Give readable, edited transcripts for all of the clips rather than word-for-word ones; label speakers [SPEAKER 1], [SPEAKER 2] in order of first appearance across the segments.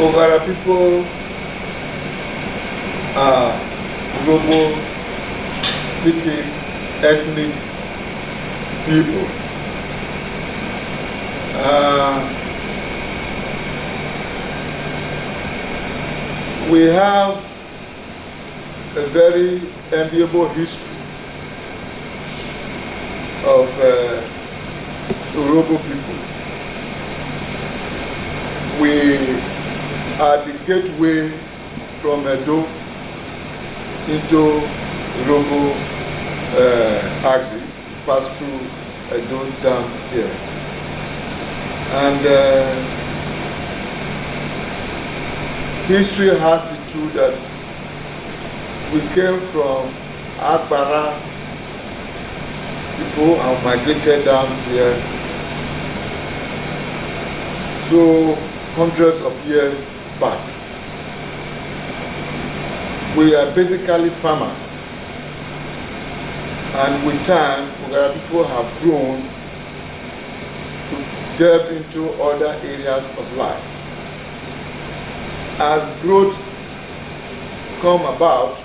[SPEAKER 1] Oghara people are global speaking ethnic people. We have a very enviable history of Urhobo people. We are the gateway from Edo into Urhobo axis, pass through Edo down here. And history has it too that we came from Oghara people and migrated down here. So hundreds of years back. We are basically farmers. And with time, Oghara people have grown to delve into other areas of life. As growth come about,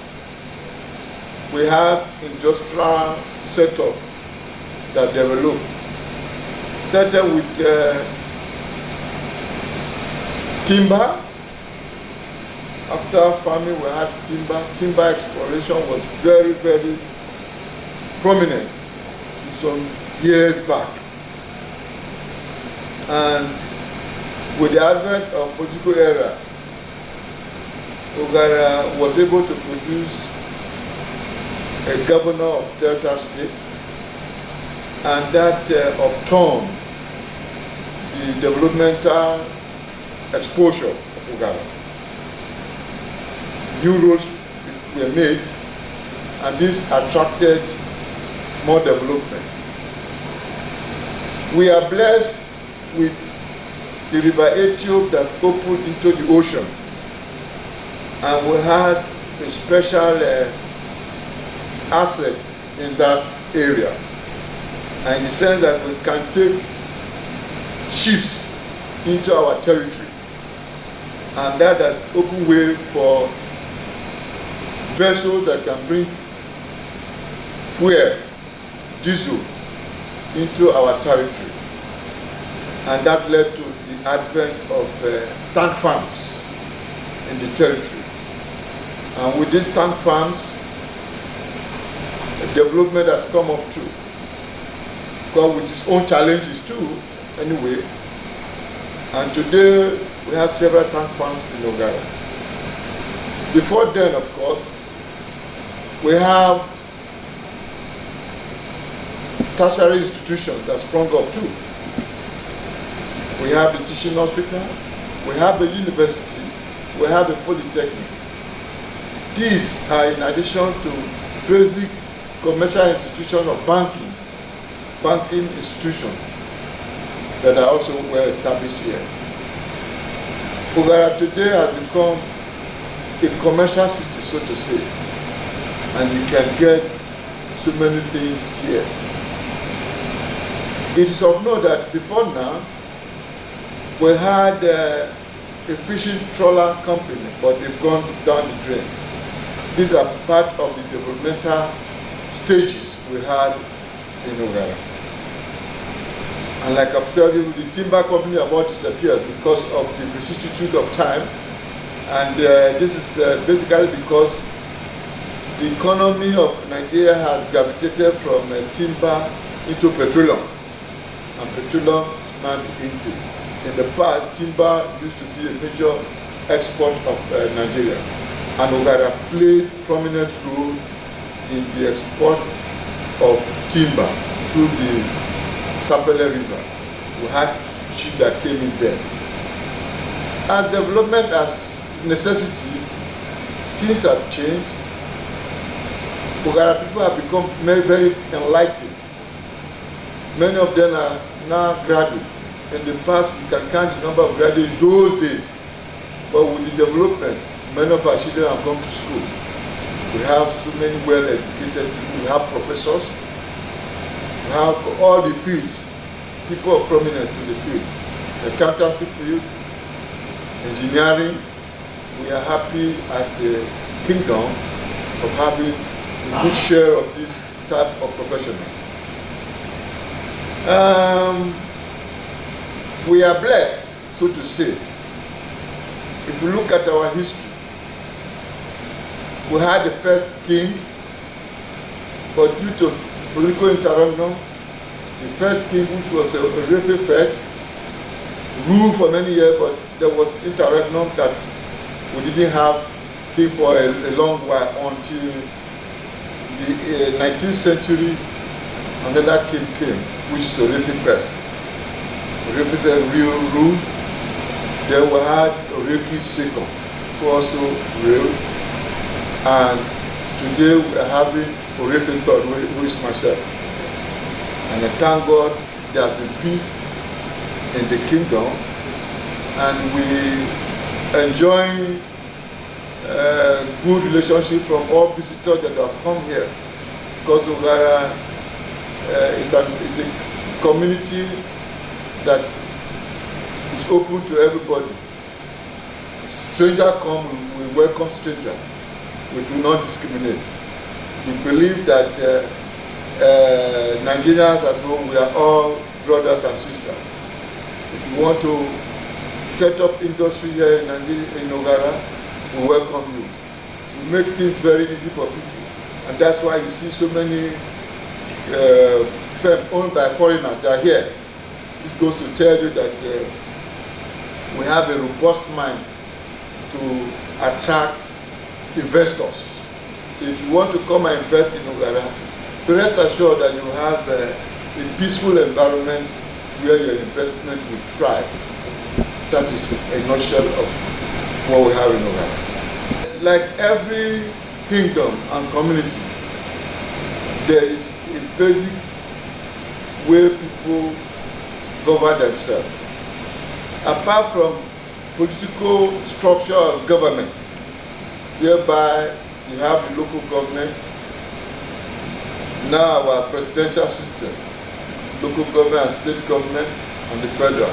[SPEAKER 1] we have industrial setup that developed. Started with timber. After farming, we had timber. Timber exploration was very, very prominent some years back. And with the advent of political era, Oghara was able to produce a governor of Delta State, and that upturned the developmental exposure of Oghara. New roads were made, and this attracted more development. We are blessed with the river Ethiopia that opened into the ocean, and we had a special asset in that area, and in the sense that we can take ships into our territory, and that has opened way for vessels that can bring fuel, diesel into our territory, and that led to the advent of tank farms in the territory. And with these tank farms, development has come up too, because with its own challenges too, anyway. And today we have several tank farms in Oghara. Before then, of course, we have tertiary institutions that sprung up too. We have the teaching hospital, we have a university, we have a polytechnic. These are in addition to basic commercial institutions of banking institutions that are also well established here. Oghara today has become a commercial city, so to say, and you can get so many things here. It is of note that before now, we had a fishing trawler company, but they've gone down the drain. These are part of the developmental stages we had in Oghara. And like I've told you, the timber company have all disappeared because of the vicissitude of time. And this is basically because the economy of Nigeria has gravitated from timber into petroleum. And petroleum is now the engine. In the past, timber used to be a major export of Nigeria. And Oghara played a prominent role in the export of timber through the Sapele River. We had ships that came in there. As development, as necessity, things have changed. Oghara people have become very, very enlightened. Many of them are now graduates. In the past, we can count the number of graduates in those days. But with the development, many of our children have gone to school. We have so many well-educated people. We have professors. We have all the fields, people of prominence in the fields. Accountancy field, engineering. We are happy as a kingdom of having a good share of this type of professional. We are blessed, so to say. If you look at our history, we had the first king, but due to political interregnum, the first king, which was Orefe first, ruled for many years, but there was interregnum that we didn't have king for a long while until the 19th century. Another king came, which is Orefe first. Orefe said real rule. Then we had Oreki second, who also ruled, and today we are having Orefe third, who is myself. And I thank God there has been peace in the kingdom, and we enjoy good relationship from all visitors that have come here, because Oghara is a community that is open to everybody. Stranger come, we welcome strangers. We do not discriminate. We believe that Nigerians as well, we are all brothers and sisters. If you want to set up industry here in Nigeria, in Oghara, we welcome you. We make things very easy for people. And that's why you see so many firms owned by foreigners that are here. This goes to tell you that we have a robust mind to attract investors. So if you want to come and invest in Oghara, rest assured that you have a peaceful environment where your investment will thrive. That is a nutshell of what we have in Oghara. Like every kingdom and community, there is a basic way people govern themselves. Apart from political structure of government, whereby you have the local government, now our presidential system, local government and state government, and the federal.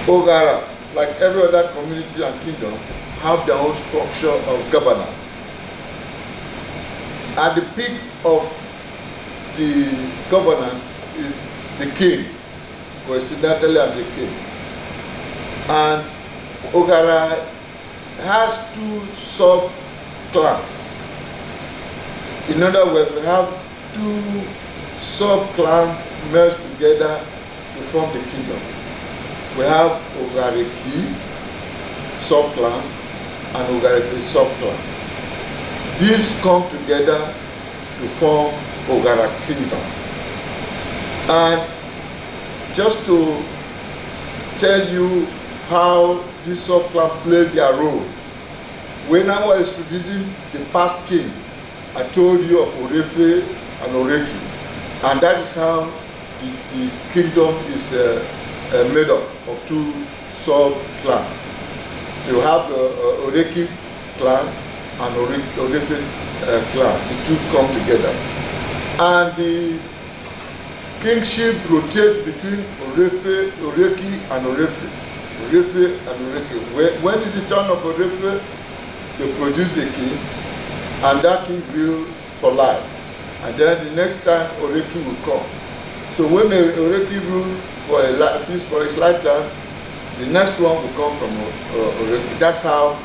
[SPEAKER 1] Oghara, like every other community and kingdom, have their own structure of governance. At the peak of the governance is the king, coincidentally I'm the king. And Oghara has two sub-clans. In other words, we have two sub-clans merged together to form the kingdom. We have Oghareki sub-clan and Ogharefe sub-clan. These come together to form Oghara kingdom. And just to tell you how this sub-clan played their role, when I was introducing the past king, I told you of Orefe and Oreki, and that is how the kingdom is made up of two sub-clans. You have the Oreki clan and Orefe clan. The two come together. And the kingship rotates between Orefe, Oreki and Orefe. Orefe and Oreki. When is the turn of Orefe? They produce a king, and that king will for life. And then the next time Oreki will come. So when Oreki rule for his lifetime, the next one will come from Oreki. That's how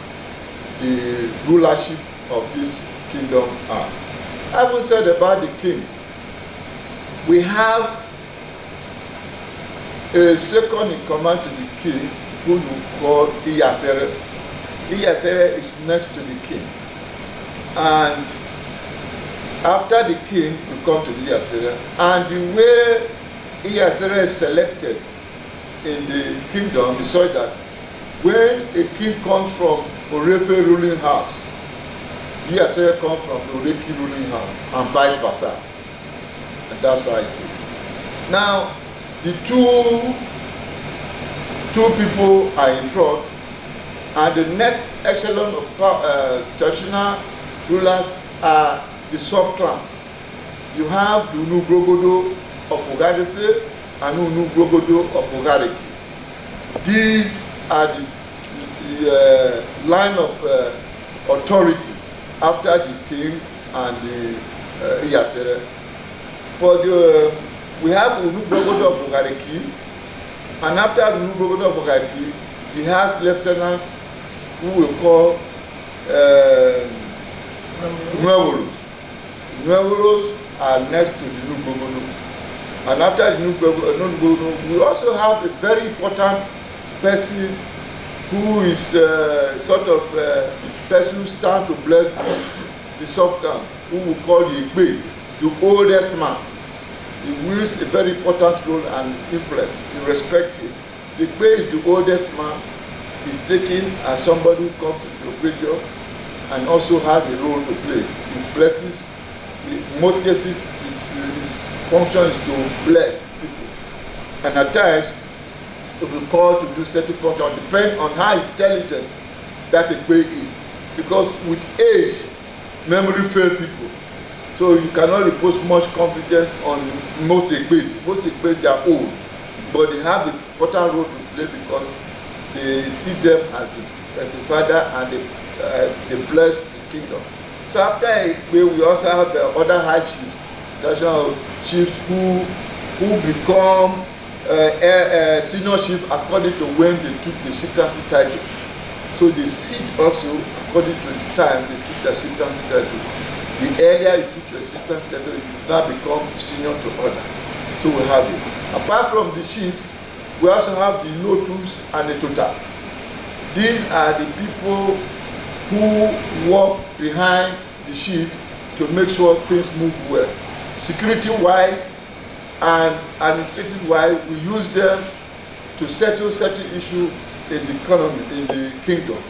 [SPEAKER 1] the rulership of this kingdom are. I haven't said about the king. We have a second in command to the king, who you call Iyasere. Iyasere is next to the king. And after the king, we come to the Iyasere. And the way Iyasere is selected in the kingdom is such that when a king comes from Orefe ruling house, Iyasere comes from the Oreki ruling house, and vice versa. And that's how it is. Now, the two people are in front, and the next echelon of traditional rulers are the sub-clans. You have the Unugrogodo of Ogharefe and Unugrogodo of Oghareki. These are the the line of authority after the king and the Iyasere. For the we have Unugbogodo of Oghara, and after Unugbogodo of Oghara, he has lieutenants who we call Nuevolos are next to the Unugbogodo. And after the Unugbogodo, we also have a very important person who is sort of person who stands to bless the sultan, who we call the Igbe, the oldest man. He wields a very important role and influence. We respect him. The Igbe is the oldest man. He's taken as somebody who comes to the Ogbejo and also has a role to play. He blesses, in most cases, his function is to bless people. And at times, to be called to do certain function, depending on how intelligent that Igbe is. Because with age, memory fails people. So you cannot repose much confidence on most Igbes. Most Igbes, they are old, but they have an important role to play because they see them as a father and they bless the kingdom. So after Igbe, we also have other high chiefs, traditional chiefs who become senior chief according to when they took the chieftaincy title. So they sit also according to the time they took the chieftaincy title. The earlier you took your chieftaincy title, you now become senior to others. So we have it. Apart from the chief, we also have the notus and the total. These are the people who work behind the chief to make sure things move well. Security-wise and administrative-wise, we use them to settle certain issues in the economy, in the kingdom.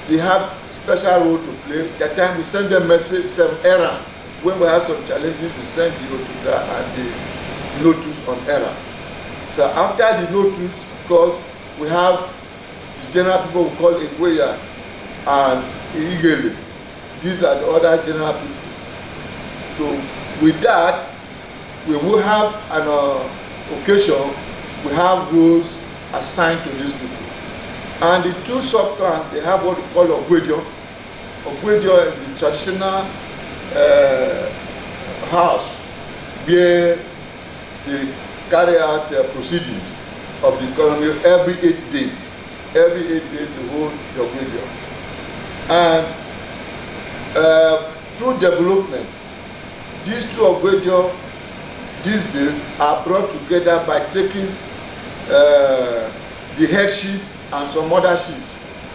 [SPEAKER 1] They have special role to play. That time we send them message, some errand. When we have some challenges, we send the Otuta and the notice on errand. So after the notice, because we have the general people we call Igweya and Igele. These are the other general people. So with that, we will have an occasion, we have roles assigned to these people. And the two subclans, they have what we call Ogbejo. Ogbejo is the traditional house where they carry out proceedings of the economy every 8 days. Every 8 days they hold the Ogbejo. And through development, these two Ogbejo these days are brought together by taking the headship and some other chiefs.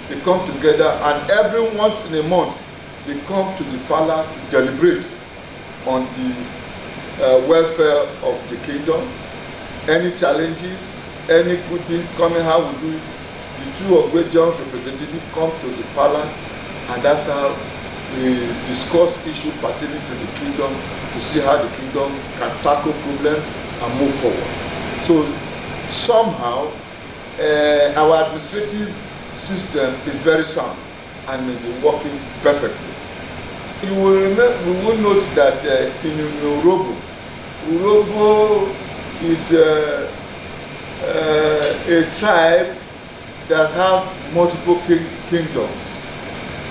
[SPEAKER 1] They come together, and every once in a month they come to the palace to deliberate on the welfare of the kingdom, any challenges, any good things coming, how we do it. The two Ogbejo representatives come to the palace, and that's how we discuss issues pertaining to the kingdom to see how the kingdom can tackle problems and move forward. So somehow our administrative system is very sound and is working perfectly. You will remember, we will note that in Urobo is a tribe that has multiple kingdoms,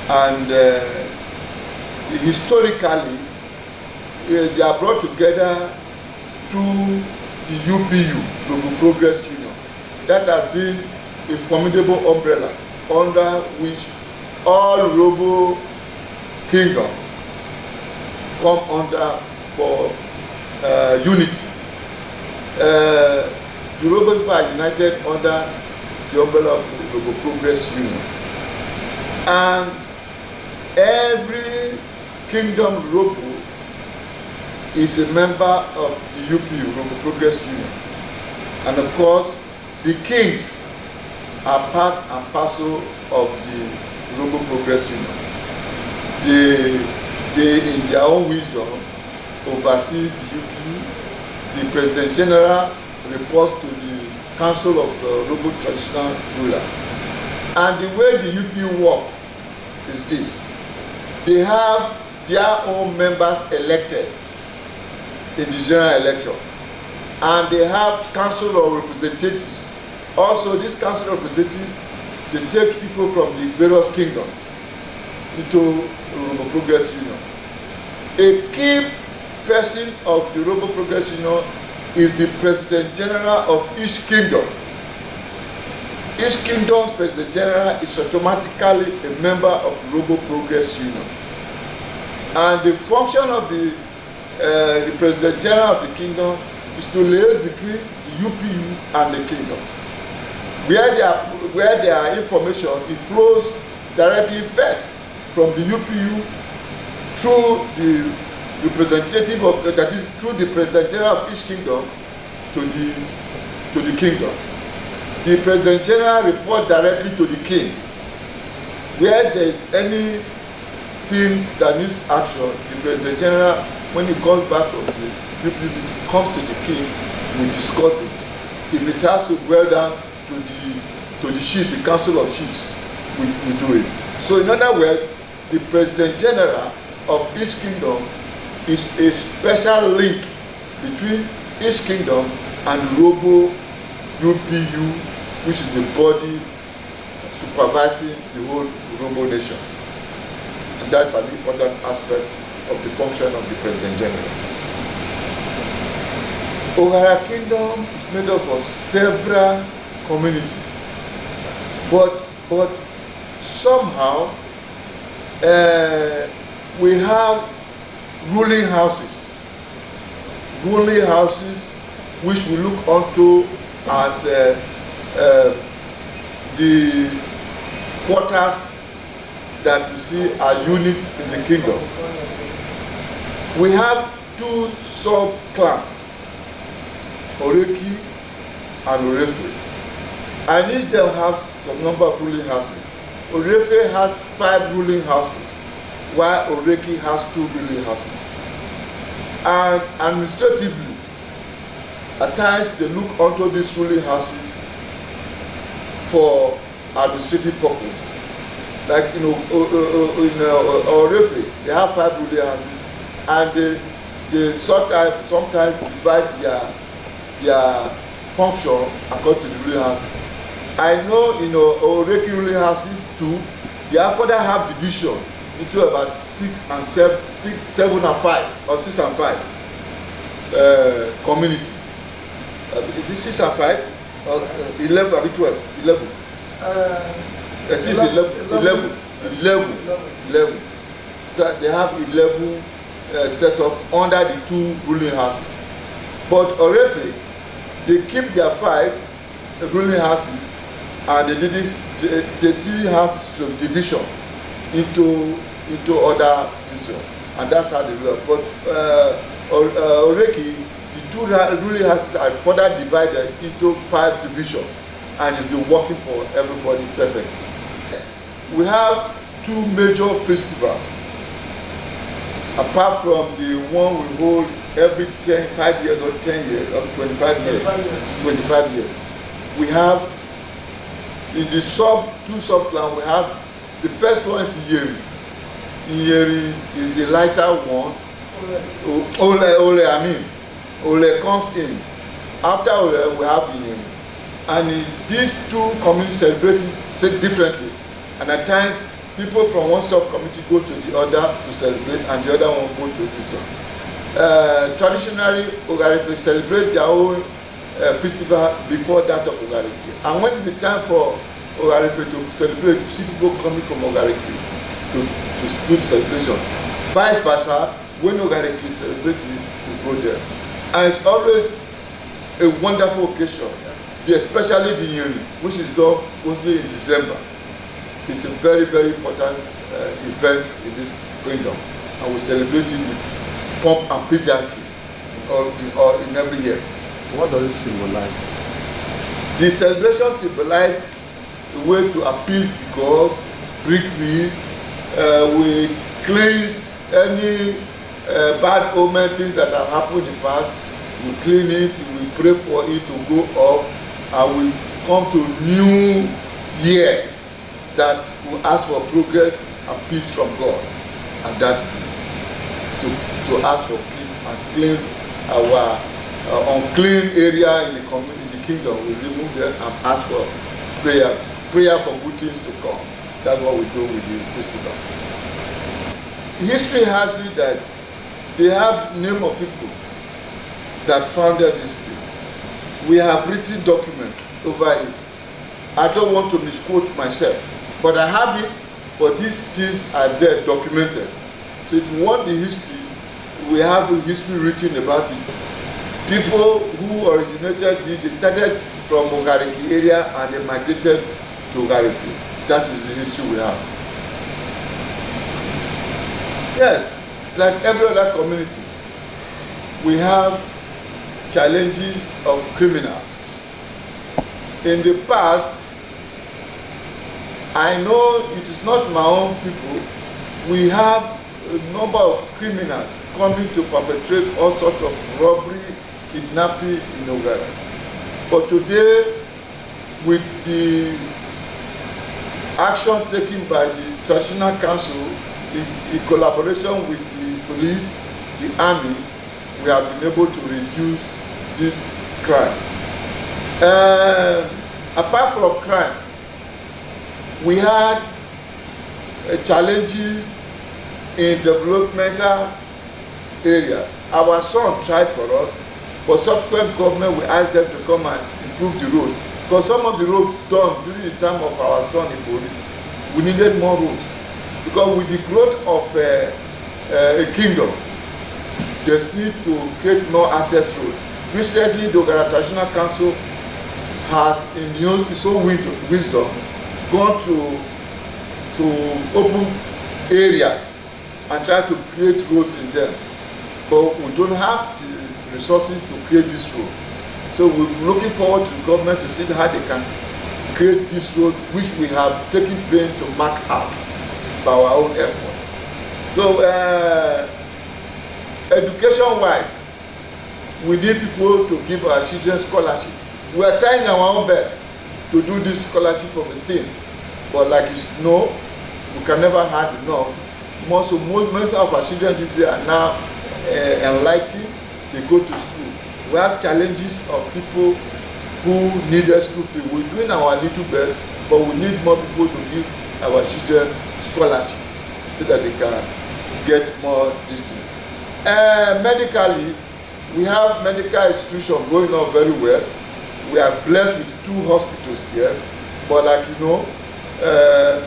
[SPEAKER 1] and historically they are brought together through the UPU, Global Progress Union. That has been a formidable umbrella under which all Robo kingdoms come under for unity. The Robo people are united under the umbrella of the Global Progress Union. And every kingdom Robo is a member of the UPU, Global Progress Union. And of course, the kings are part and parcel of the Robo Progress Union. They, in their own wisdom, oversee the UPU. The President General reports to the Council of Robo Traditional Ruler. And the way the UPU work is this. They have their own members elected in the general election. And they have Council of Representatives. Also, this Council of Representatives they take people from the various kingdoms into Yoruba Progress Union. A key person of the Yoruba Progress Union is the President General of each kingdom. Each kingdom's President General is automatically a member of the Yoruba Progress Union. And the function of the President General of the kingdom is to liaise between the UPU and the kingdom. Where there are information, it flows directly first from the UPU through the representative of, that is through the President General of each kingdom to the kingdoms. The President General reports directly to the king. Where there is anything that needs action, the President General, when he comes back from the UPU, comes to the king, we discuss it. If it has to boil down to the chiefs, the council of chiefs, we do it. So in other words, the President General of each kingdom is a special link between each kingdom and Yoruba UPU, which is the body supervising the whole Yoruba nation. And that's an important aspect of the function of the President General. Oghara Kingdom is made up of several communities, but somehow we have ruling houses which we look onto as the quarters that you see are units in the kingdom. We have two sub-clans, Oreki and Orefe, and each of them have some number of ruling houses. Orefe has 5 ruling houses, while Oreki has 2 ruling houses. And administratively, at times they look onto these ruling houses for administrative purpose. Like in Orefe, they have 5 ruling houses, and they sometimes divide their function according to the ruling houses. I know in Oreki ruling houses too, they further have division into about 6 and 7 and 5, or 6 and 5 communities. Is it 6 and 5? Or 11, or 12? 11. 11. So they have 11 set up under the 2 ruling houses. But Orefe, they keep their 5 ruling houses, and they didn't have subdivision into other districts, and that's how they work. But Oreki, the 2 ruling houses are further divided into 5 divisions, and it's been working for everybody perfectly. We have 2 major festivals, apart from the one we hold every 5 years or 10 years or 25 years. 25 years. We have in the 2 sub-clans, we have the first one is Iyeri. Iyeri is the lighter one. Ole comes in. After Ole, we have Iyeri. And these 2 communities celebrate it differently. And at times, people from one sub-community go to the other to celebrate, and the other one go to this one. Traditionally, Oghara celebrates their own festival before that of Oghara. And when it's the time for Oghara to celebrate, you see people coming from Oghara to do the celebration. Vice versa, when Oghara celebrates it, we go there. And it's always a wonderful occasion, especially the Iyeri, which is done mostly in December. It's a very, very important event in this kingdom, and we celebrate it with pomp and pageantry in every year.
[SPEAKER 2] What does it symbolize?
[SPEAKER 1] The celebration symbolizes a way to appease the gods, bring peace. We cleanse any bad omen things that have happened in the past. We clean it, we pray for it to go up, and we come to a new year that will ask for progress and peace from God. And that is it. It's to ask for peace and cleanse our unclean area in the community, in the kingdom. We remove them and ask for prayer prayer for good things to come. That's what we do with the festival. History has it that they have name of people that founded this thing. We have written documents over it. I don't want to misquote myself, but I have it, but these things are there documented. So if you want the history, we have a history written about it. People who originated, they started from Oghara area and they migrated to Oghara. That is the history we have. Yes, like every other community, we have challenges of criminals. In the past, I know it is not my own people, we have a number of criminals coming to perpetrate all sorts of robbery, kidnapping in Oghara. But today, with the action taken by the Traditional Council in collaboration with the police, the army, we have been able to reduce this crime. Apart from crime, we had challenges in developmental areas. Our son tried for us, but subsequent government we asked them to come and improve the roads. Because some of the roads done during the time of our son in police, we needed more roads. Because with the growth of a kingdom, there's need to create more access roads. Recently, the Oghara Traditional Council has, in its own wisdom, gone to open areas and try to create roads in them. But we don't have the resources to create this road. So we're looking forward to the government to see how they can create this road, which we have taken pain to mark out by our own effort. So education-wise, we need people to give our children scholarship. We are trying our own best to do this scholarship of a thing, but like you know, we can never have enough. Most of our children these days are now enlightened. They go to school. We have challenges of people who need a school fee. We're doing our little bit, but we need more people to give our children scholarship so that they can get more distance. Medically, we have medical institutions going on very well. We are blessed with 2 hospitals here, but like you know,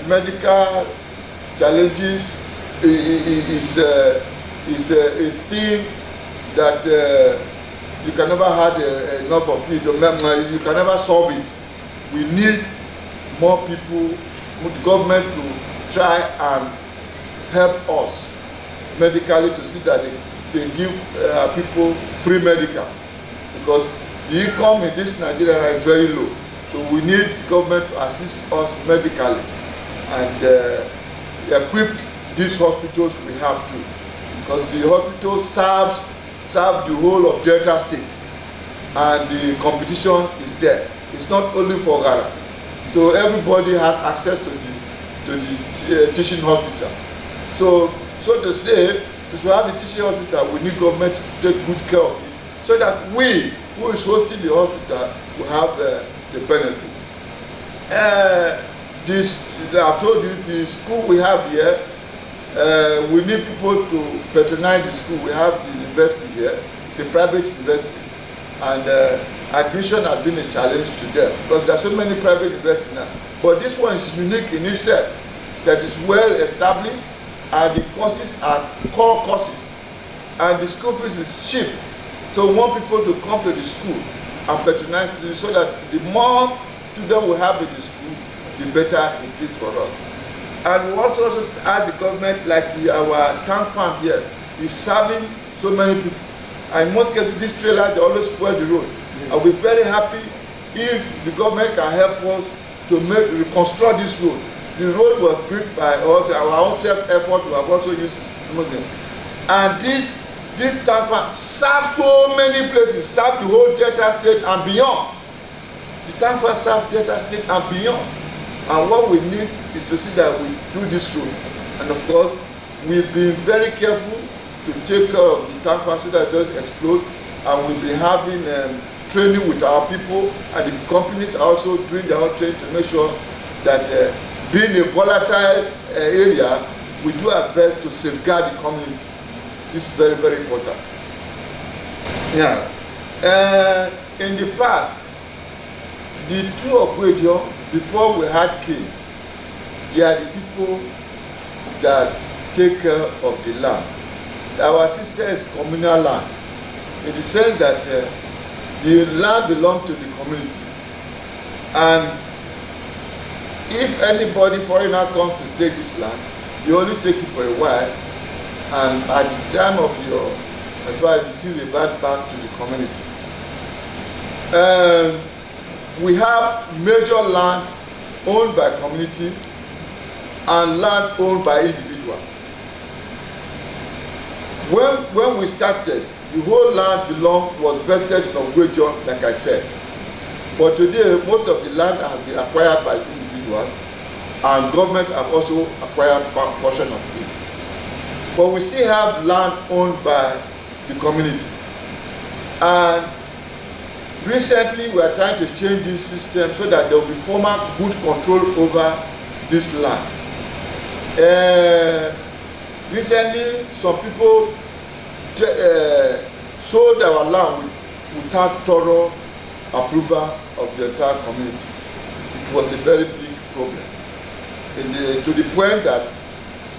[SPEAKER 1] medical challenges is a thing that you can never have enough of it. You can never solve it. We need more people, the government to try and help us medically to see that they give people free medical, because the income in this Nigeria is very low. So we need the government to assist us medically and equip these hospitals we have too, because the hospital serve the whole of Delta State, and the competition is there. It's not only for Oghara. So everybody has access to the teaching hospital. So to say, since we have the teaching hospital, we need government to take good care of it, so that we, who is hosting the hospital, will have the benefit. I've told you, the school we have here, we need people to patronize the school. We have the university here. It's a private university, and admission has been a challenge to them because there are so many private universities now. But this one is unique in itself, that is well established, and the courses are core courses, and the school fees is cheap. So we want people to come to the school and patronize it, so that the more students we have in the school, the better it is for us. And we also ask the government, like our tank farm here is serving so many people. And in most cases, these trailers, they always spoil the road. I'll be very happy if the government can help us to reconstruct this road. The road was built by us, our own self-effort. We have also used it. And this tank farm serves so many places, serve the whole Delta State and beyond. The tank farm serves Delta State and beyond. And what we need is to see that we do this road. And of course, we've been very careful to take care of the tank farm so that it doesn't explode. And we've been having training with our people, and the companies are also doing their own training to make sure that being a volatile area, we do our best to safeguard the community. This is very, very important. Yeah. In the past, the two of Ogwedio, before we had king, they are the people that take care of the land. Our system is communal land, in the sense that the land belongs to the community. And if anybody foreigner comes to take this land, you only take it for a while, and at the time of your expiry, it revert back to the community. We have major land owned by community and land owned by individual. When we started, the whole land was vested in Ogwedio, like I said. But today, most of the land has been acquired by individuals, and government have also acquired a portion of it. But we still have land owned by the community. And recently, we are trying to change this system so that there will be formal good control over this land. Recently, some people sold our land without thorough approval of the entire community. It was a very big problem, to the point that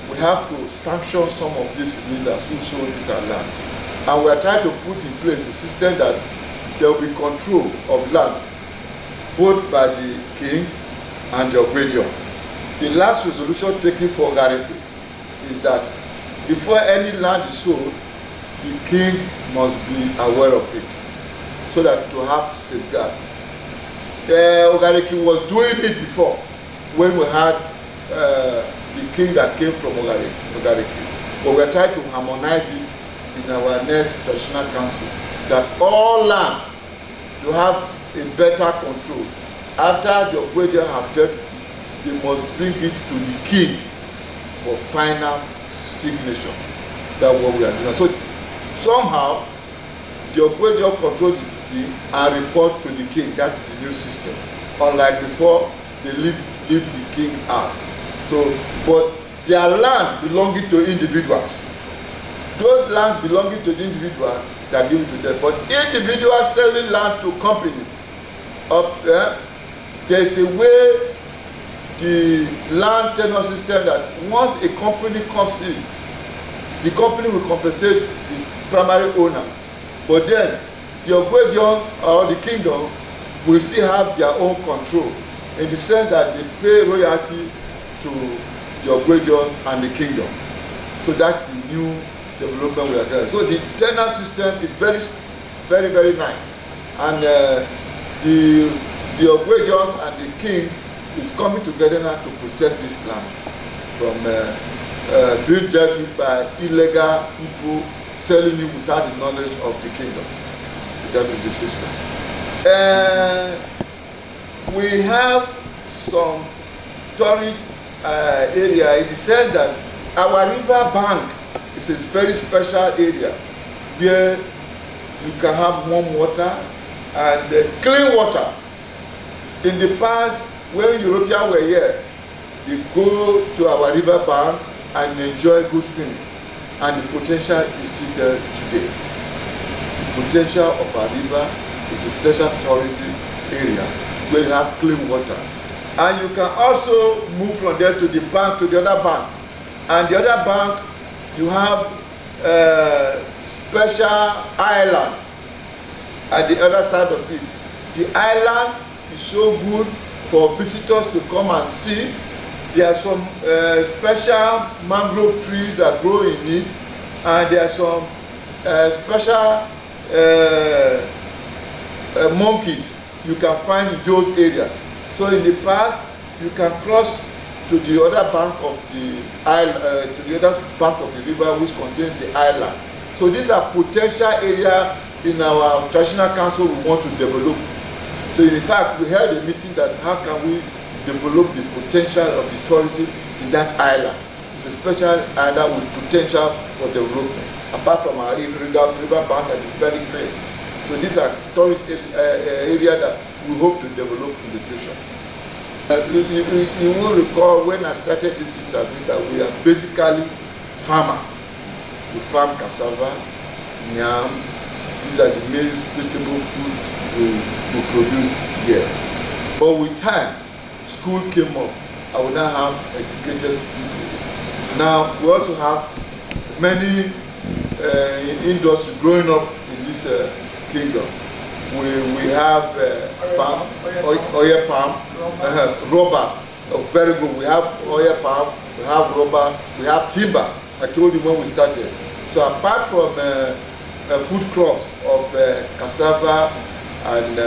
[SPEAKER 1] we have to sanction some of these leaders who sold this land. And we are trying to put in place a system that there will be control of land, both by the king and the Ogwedio. The last resolution taken for Oghara is that before any land is sold, the king must be aware of it, so that to have safeguard. Oghara was doing it before, when we had the king that came from Oghara. But we are trying to harmonize it in our next traditional council, that all land to have a better control. After the Ogwedio have dealt with it, they must bring it to the king for final signature. That's what we are doing. So somehow the Ogwedio control the king and report to the king. That is the new system. Unlike before, they leave the king out. So, but their land belonging to individuals. Those lands belonging to the individual, they are given to them. But individuals selling land to company, up there, there's a way the land tenure system that once a company comes in, the company will compensate the primary owner. But then the Ogwedio or the kingdom will still have their own control, in the sense that they pay royalty to the Ogwedios and the kingdom. So that's the new development we are getting. So the tenure system is very, very, very nice. And the Ogwedios and the king is coming together now to protect this land from being dealt with by illegal people selling it without the knowledge of the kingdom. So that is the system. We have some tourist area in the sense that our river bank is a very special area where you can have warm water and clean water. In the past, when Europeans were here, they go to our river bank and enjoy good swimming, and the potential is still there today. The potential of our river is a special tourism area where you have clean water. And you can also move from there to the bank, to the other bank. And the other bank, you have a special island at the other side of it. The island is so good for visitors to come and see. There are some special mangrove trees that grow in it, and there are some special monkeys you can find in those areas. So in the past, you can cross to the other bank of the island, to the other bank of the river, which contains the island. So these are potential areas in our traditional council we want to develop. So in fact, we held a meeting that how can we develop the potential of the tourism in that island. It's a special island with potential for development, apart from our river bank that is very great. So these are tourist areas that we hope to develop in the future. You will recall when I started this interview that we are basically farmers. We farm cassava, yam. These are the main vegetable food we produce here. But with time, school came up. I will now have educated people. Now we also have many industries growing up in this kingdom. We have palm, oil palm, rubber. Oh, very good. We have oil palm, we have rubber, we have timber. I told you when we started. So apart from food crops of cassava and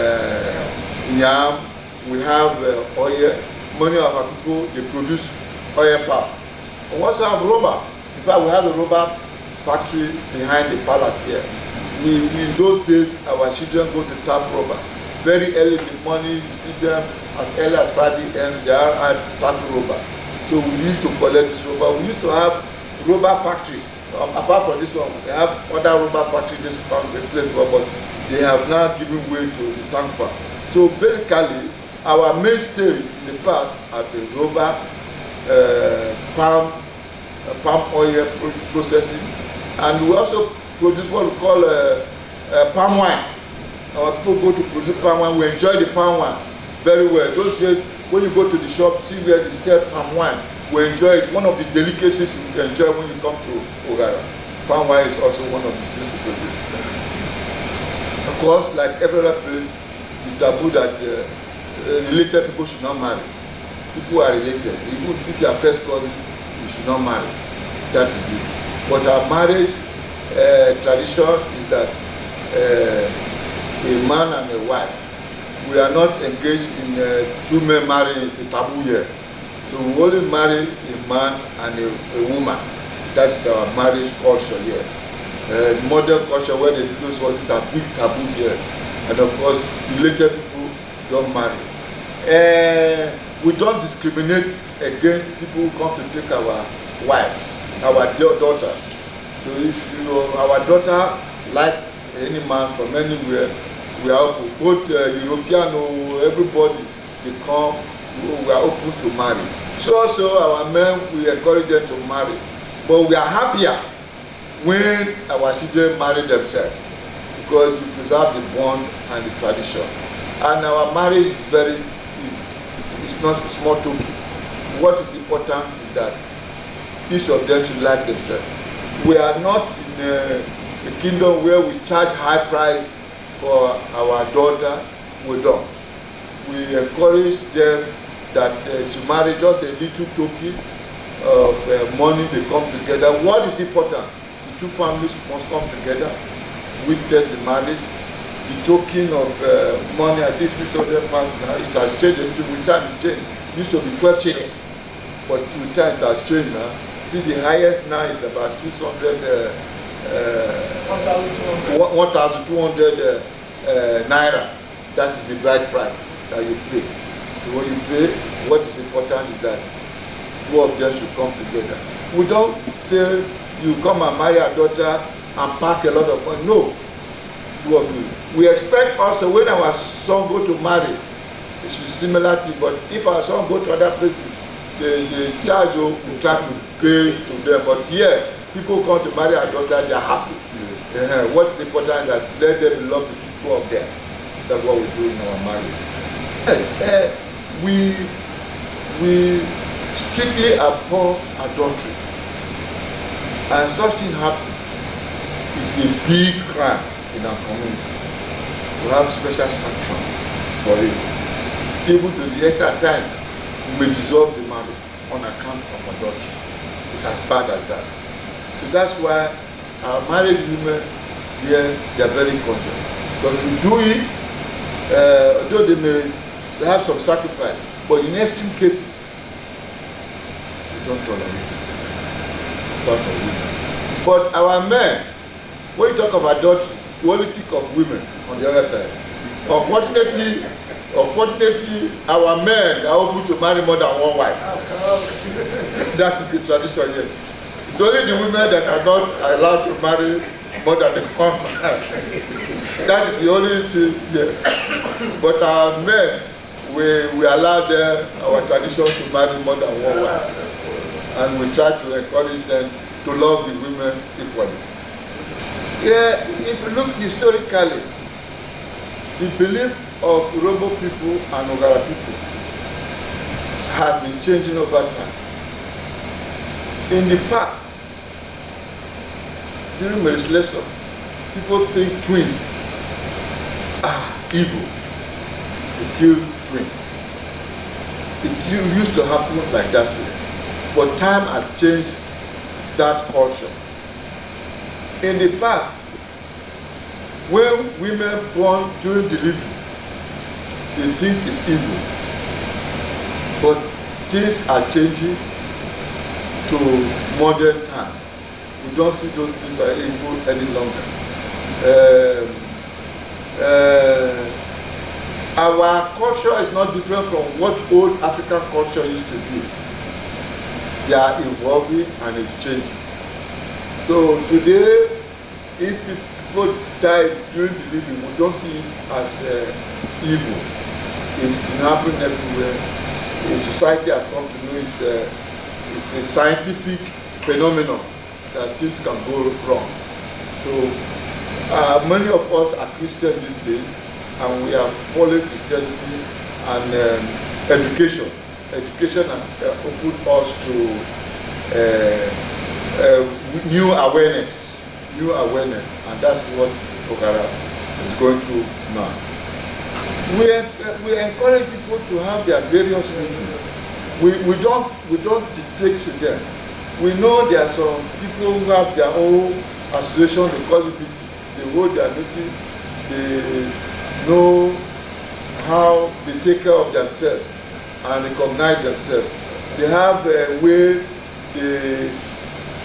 [SPEAKER 1] yam, we have oil. Many of our people, they produce oil palm. We also have rubber. In fact, we have a rubber factory behind the palace here. In those days, our children go to tap rubber. Very early in the morning, you see them as early as 5 a.m. They are at tapping rubber. So we used to collect this rubber. We used to have rubber factories. Apart from this one, we have other rubber factories this place, but they have now given way to the tank farm. So basically, our mainstay in the past have been rubber, palm oil processing, and we also produce what we call palm wine. Our people go to produce palm wine. We enjoy the palm wine very well. Those days, when you go to the shop, see where they sell palm wine, we enjoy it. One of the delicacies you enjoy when you come to Oghara. Palm wine is also one of the things we produce. Of course, like every other place, the taboo that related people should not marry. People are related. Even if you are first cousin, you should not marry. That is it. But our marriage tradition is that a man and a wife, we are not engaged in two men marrying. It's a taboo here. So we only marry a man and a woman. That's our marriage culture here. Modern culture where they close all these are big taboos here. And of course, related people don't marry. We don't discriminate against people who come to take our wives, our daughters. So if our daughter likes any man from anywhere, we are open. Both European or everybody, they come, we are open to marry. So also our men, we encourage them to marry. But we are happier when our children marry themselves because we preserve the bond and the tradition. And our marriage is it's not a small token. What is important is that each of them should like themselves. We are not in a kingdom where we charge high price for our daughter. We don't. We encourage them that to marry just a little token of money. They come together. What is important? The two families must come together, witness the marriage. The token of money, I think 600 pounds now. It has changed a little. With time it changed. It used to be 12 shillings, but with time it has changed now. See, the highest now is about 600, 1,200 naira. That is the bride price that you pay. So when you pay, what is important is that two of them should come together. We don't say you come and marry a daughter and pack a lot of money. No. Two of you. We expect also when our son go to marry, it should be similar thing. But if our son go to other places, the charge will try to pay to them. But here, people come to marry a daughter, they are happy. What's important is that let them be loved between two of them. That's what we do in our marriage. Yes, we strictly abhor adultery. And such thing happen. It's a big crime in our community. We have special sanction for it. Even to the extent times, we may dissolve the marriage on account of adultery. It's as bad as that. So that's why our married women here, they are very conscious. But if we do it, although they have some sacrifice, but in extreme cases, we don't tolerate it. It's not for women. But our men, when you talk of adultery, we only think of women on the other side. Unfortunately, our men are able to marry more than one wife. That is the tradition here. It's only the women that are not allowed to marry more than one man. That is the only thing here. But our men, we allow them, our tradition, to marry more than one wife. And we try to encourage them to love the women equally. Yeah, if you look historically, the belief of Urhobo people and Oghara people has been changing over time. In the past, during legislation, people think twins are evil. They kill twins. It used to happen like that, but time has changed that culture. In the past, when women born during delivery, they think it's evil. But things are changing to modern time. We don't see those things as evil any longer. Our culture is not different from what old African culture used to be. They are evolving and it's changing. So today, if people die during delivery, we don't see it as evil. It's been happening everywhere. The society has come to know it's a scientific phenomenon that things can go wrong. So many of us are Christians these days, and we are following Christianity and education. Education has opened us to new awareness, and that's what Oghara is going through now. We encourage people to have their various meetings. We don't dictate to them. We know there are some people who have their own association, they call it meeting. They hold their meeting, they know how they take care of themselves and recognize themselves. They have a way they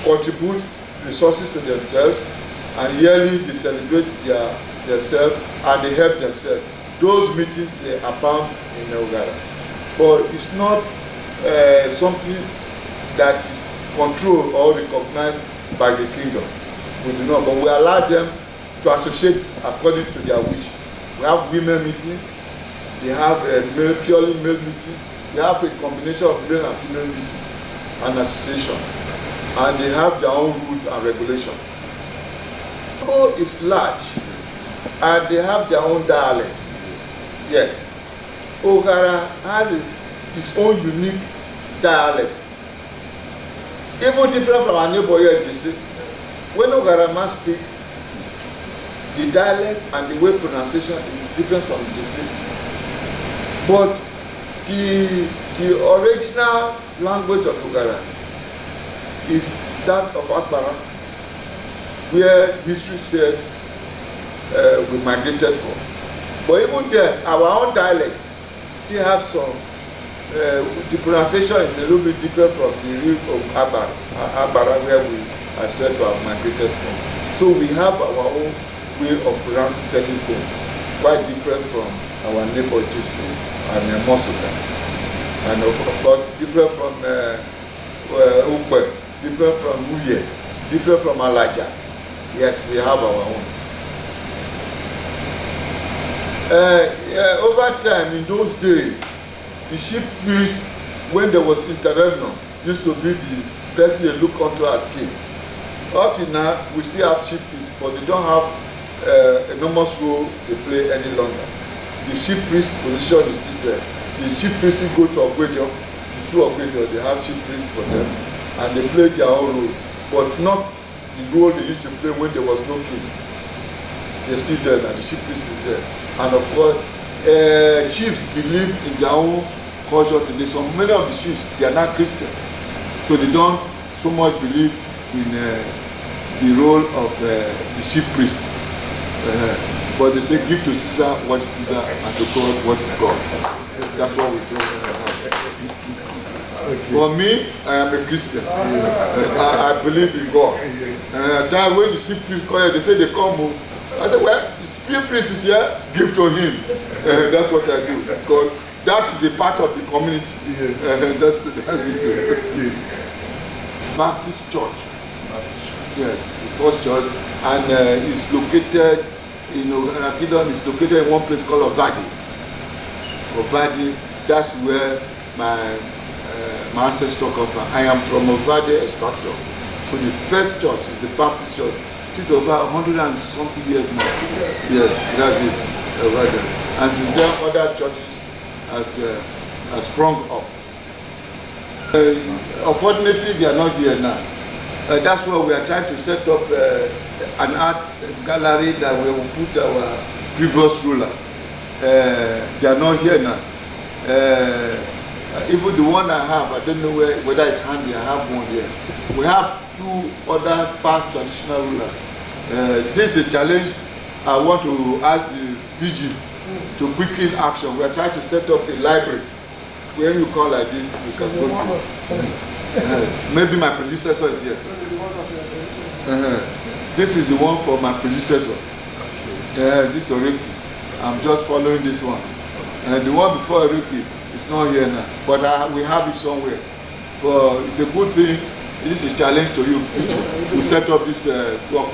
[SPEAKER 1] contribute resources to themselves, and yearly they celebrate themselves and they help themselves. Those meetings, they abound in Oghara. But it's not something that is controlled or recognized by the kingdom. We do not, but we allow them to associate according to their wish. We have women meeting, they have a purely male meeting, they have a combination of male and female meetings and associations, and they have their own rules and regulations. Oghara is large, and they have their own dialect. Yes, Oghara has its own unique dialect, even different from our neighbor here in Jesse. When Oghara man speak, the dialect and the way pronunciation is different from Jesse. But the original language of Oghara is that of Oghara, where history said we migrated from. But even there, our own dialect still have some, the pronunciation is a little bit different from the real of Oghara, where we are said to have migrated from. So we have our own way of pronouncing certain things, quite different from our neighbor Jesse and Mosuka. And of course, different from Ukwe, different from Uye, different from Alaja. Yes, we have our own. Over time, in those days, the chief priest, when there was interregnum, used to be the person they look onto as king. Up till now, we still have chief priests, but they don't have enormous role they play any longer. The chief priest position is still there. The chief priests go to Ogwedio, the two Ogwedio, they have chief priests for them, and they play their own role, but not the role they used to play when there was no king. They're still there, and the chief priest is there. And of course, chiefs believe in their own culture today. So many of the chiefs, they are not Christians. So they don't so much believe in the role of the chief priest. But they say, give to Caesar what is Caesar and to God what is God. That's what we do. Okay. For me, I am a Christian. I believe in God. That when the chief priest come here, they say they come home. I said, well, the chief priest is here, give to him. That's what I do. Because that is a part of the community. That's it. Baptist Church. Yes, the first church. And it's located in Oghara Kingdom, it's located in one place called Oghara. Ovadi. That's where my ancestors come from. I am from Ovadi extraction. So the first church is the Baptist church. It is over 100 and something years now. Yes, that's it. Ovadi. And since then, other churches has sprung up. Unfortunately, they are not here now. That's why we are trying to set up an art gallery that we will put our previous ruler. They are not here now. Even the one I have, I don't know whether it's handy. I have one here. We have two other past traditional rulers. This is a challenge. I want to ask the PG to quicken action. We are trying to set up a library. When you call like this, you can go to. Maybe my predecessor is here. This is the one for my predecessor. This Oriki. I'm just following this one. And the one before Oriki is not here now. But we have it somewhere. But it's a good thing. This is a challenge to you. We set up this work.